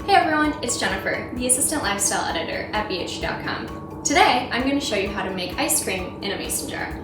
Hey everyone, it's Jennifer, the Assistant Lifestyle Editor at BH.com. Today, I'm going to show you how to make ice cream in a mason jar.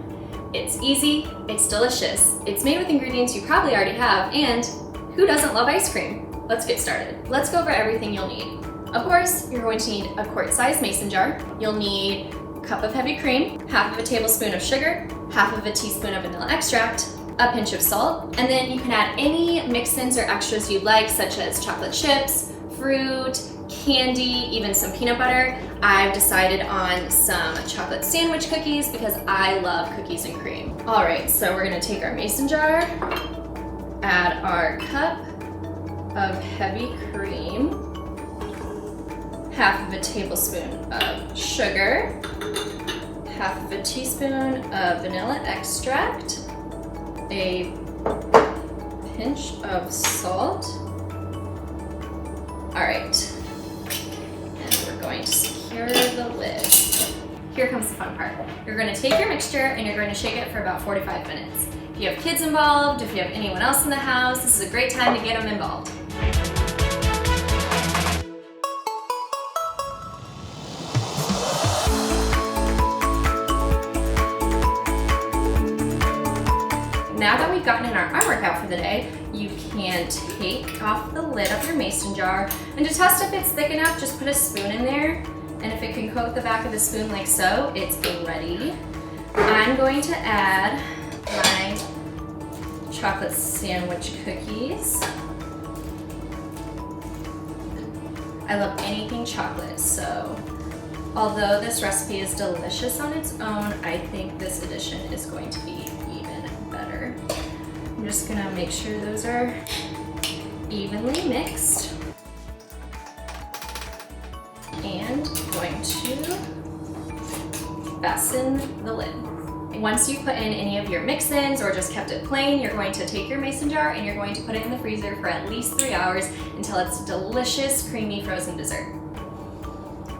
It's easy, it's delicious, it's made with ingredients you probably already have, and who doesn't love ice cream? Let's get started. Let's go over everything you'll need. Of course, you're going to need a quart-sized mason jar. You'll need a cup of heavy cream, half of a tablespoon of sugar, half of a teaspoon of vanilla extract, a pinch of salt, and then you can add any mix-ins or extras you'd like, such as chocolate chips, fruit, candy, even some peanut butter. I've decided on some chocolate sandwich cookies because I love cookies and cream. All right, so we're gonna take our mason jar, add our cup of heavy cream, half of a tablespoon of sugar, half of a teaspoon of vanilla extract, a pinch of salt. All right, and we're going to secure the lid. Here comes the fun part. You're going to take your mixture and you're going to shake it for about 45 minutes. If you have kids involved, if you have anyone else in the house, this is a great time to get them involved. Now that we've gotten in our artwork out for the day, you can take off the lid of your mason jar, and to test if it's thick enough, just put a spoon in there, and if it can coat the back of the spoon like so, it's ready. I'm going to add my chocolate sandwich cookies. I love anything chocolate, so although this recipe is delicious on its own, I think this addition is going to be even better. I'm just gonna make sure those are evenly mixed. And I'm going to fasten the lid. Once you've put in any of your mix-ins or just kept it plain, you're going to take your mason jar and you're going to put it in the freezer for at least 3 hours until it's a delicious, creamy frozen dessert.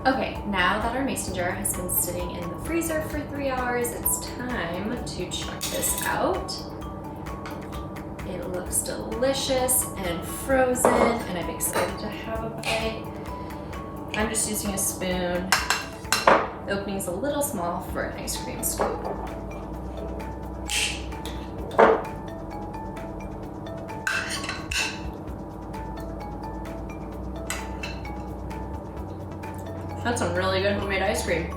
Okay, now that our mason jar has been sitting in the freezer for 3 hours, it's time to check this out. It looks delicious and frozen, and I'm excited to have a bite. I'm just using a spoon. The opening's a little small for an ice cream scoop. That's some really good homemade ice cream.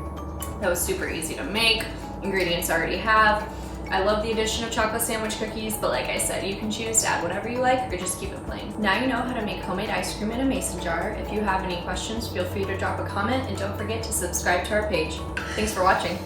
That was super easy to make. Ingredients I already have. I love the addition of chocolate sandwich cookies, but like I said, you can choose to add whatever you like or just keep it plain. Now you know how to make homemade ice cream in a mason jar. If you have any questions, feel free to drop a comment, and don't forget to subscribe to our page. Thanks for watching.